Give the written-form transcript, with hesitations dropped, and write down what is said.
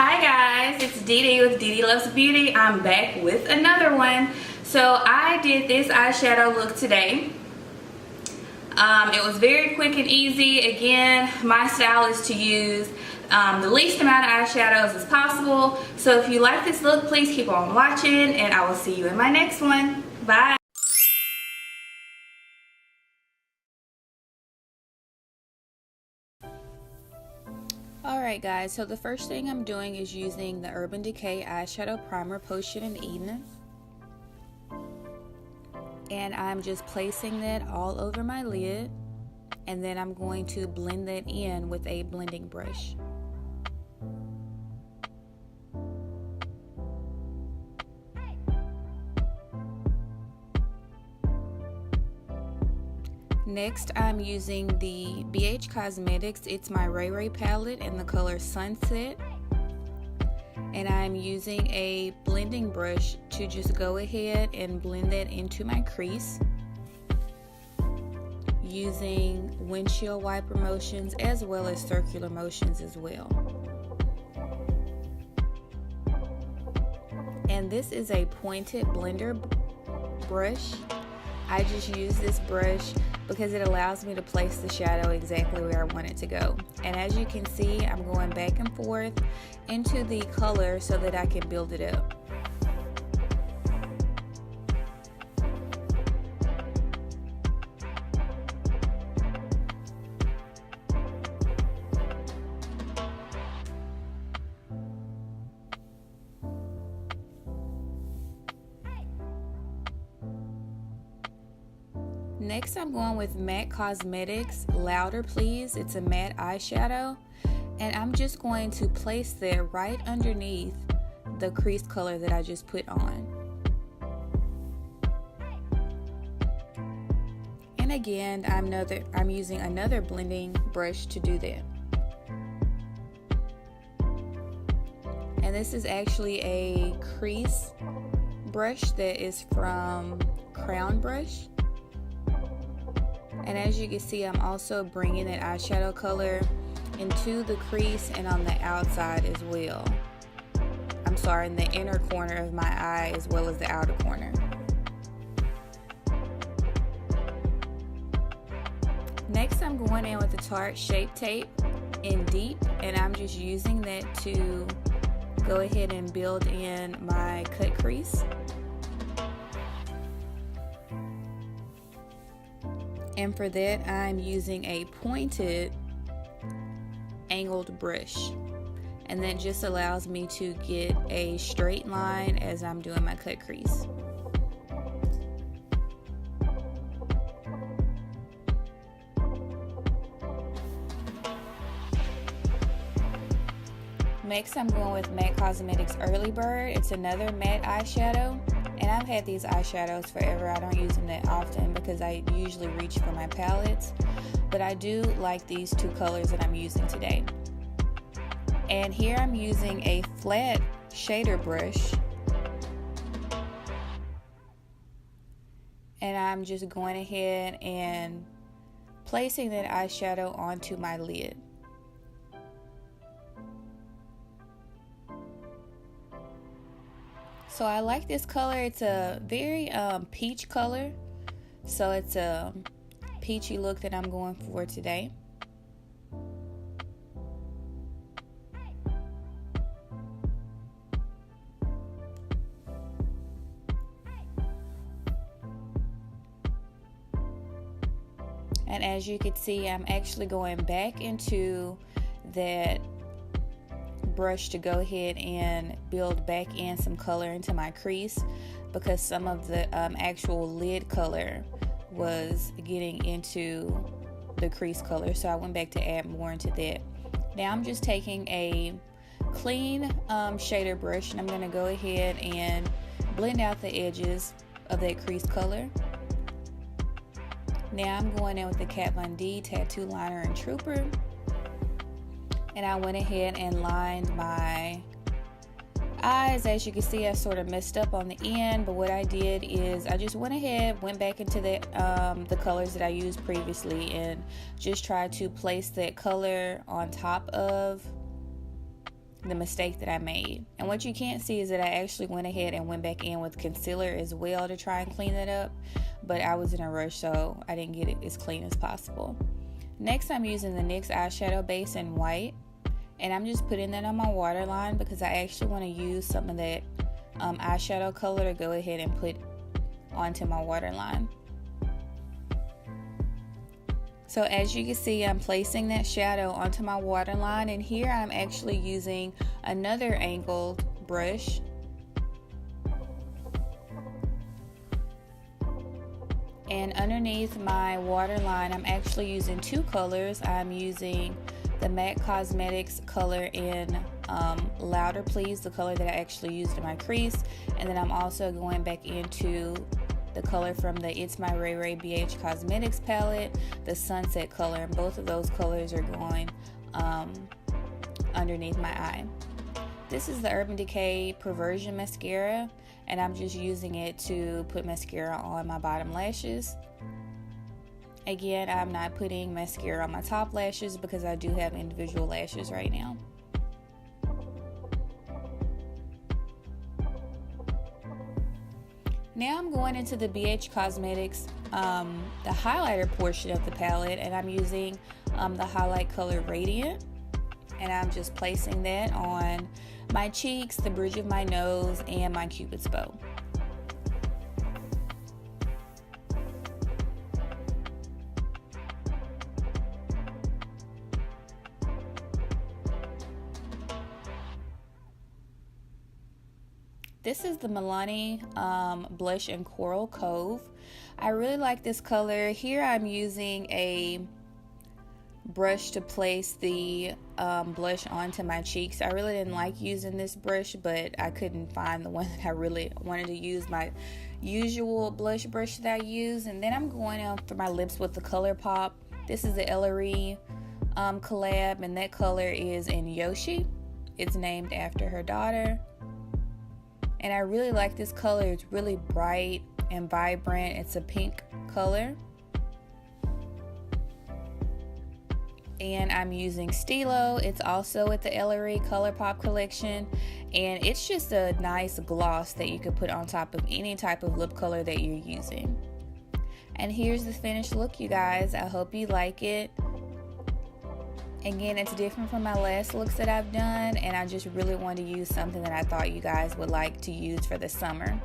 Hi guys, it's Dee with Ddluvsbeauty. I'm back with another one. So I did this eyeshadow look today. It was very quick and easy. Again, my style is to use the least amount of eyeshadows as possible. So if you like this look, please keep on watching and I will see you in my next one. Bye. Alright guys, so the first thing I'm doing is using the Urban Decay Eyeshadow Primer Potion in Eden. And I'm just placing that all over my lid. And then I'm going to blend that in with a blending brush. Next, I'm using the bhCosmetics. It's my RAYERAYE palette in the color Sunset. And I'm using a blending brush to just go ahead and blend that into my crease. Using windshield wiper motions as well as circular motions as well. And this is a pointed blender brush. I just use this brush because it allows me to place the shadow exactly where I want it to go. And as you can see, I'm going back and forth into the color so that I can build it up. Next, I'm going with bhCosmetics Louder Please. It's a matte eyeshadow, and I'm just going to place that right underneath the crease color that I just put on. And again, I'm using another blending brush to do that. And this is actually a crease brush that is from Crown Brush. And as you can see, I'm also bringing that eyeshadow color into the crease and on the outside as well. I'm sorry, in the inner corner of my eye as well as the outer corner. Next, I'm going in with the Tarte Shape Tape in Deep, and I'm just using that to go ahead and build in my cut crease. And for that, I'm using a pointed angled brush. And that just allows me to get a straight line as I'm doing my cut crease. Next, I'm going with bhCosmetics Early Bird. It's another matte eyeshadow. And I've had these eyeshadows forever. I don't use them that often because I usually reach for my palettes. But I do like these two colors that I'm using today. And here I'm using a flat shader brush. And I'm just going ahead and placing that eyeshadow onto my lid. So I like this color. It's a very peach color. So it's a peachy look that I'm going for today. And as you can see, I'm actually going back into that brush to go ahead and build back in some color into my crease because some of the actual lid color was getting into the crease color, so I went back to add more into that. Now I'm just taking a clean shader brush and I'm going to go ahead and blend out the edges of that crease color. Now I'm going in with the Kat Von D Tattoo Liner and Trooper. And I went ahead and lined my eyes. As you can see, I sort of messed up on the end, but what I did is I just went back into the colors that I used previously and just tried to place that color on top of the mistake that I made. And what you can't see is that I actually went ahead and went back in with concealer as well to try and clean it up, but I was in a rush, so I didn't get it as clean as possible. Next, I'm using the NYX eyeshadow base in white, and I'm just putting that on my waterline because I actually want to use some of that eyeshadow color to go ahead and put onto my waterline. So as you can see, I'm placing that shadow onto my waterline, and here I'm actually using another angled brush. And underneath my waterline, I'm actually using two colors. I'm using the bhCosmetics color in Louder Please, the color that I actually used in my crease. And then I'm also going back into the color from the It's My RAYERAYE bhCosmetics palette, the Sunset color, and both of those colors are going underneath my eye. This is the Urban Decay Perversion mascara, and I'm just using it to put mascara on my bottom lashes. Again, I'm not putting mascara on my top lashes because I do have individual lashes right now. Now I'm going into the bhCosmetics, the highlighter portion of the palette, and I'm using the highlight color Rayediant, and I'm just placing that on my cheeks, the bridge of my nose, and my Cupid's bow. This is the Milani blush in Coral Cove. I really like this color. Here I'm using a brush to place the blush onto my cheeks. I really didn't like using this brush, but I couldn't find the one that I really wanted to use, my usual blush brush that I use. And then I'm going out for my lips with the Colourpop. This is the Ellarie collab, and that color is in Yoshi. It's named after her daughter. And I really like this color. It's really bright and vibrant. It's a pink color. And I'm using Steelo. It's also with the Ellarie Colourpop collection. And it's just a nice gloss that you could put on top of any type of lip color that you're using. And here's the finished look, you guys. I hope you like it. Again, it's different from my last looks that I've done, and I just really wanted to use something that I thought you guys would like to use for the summer.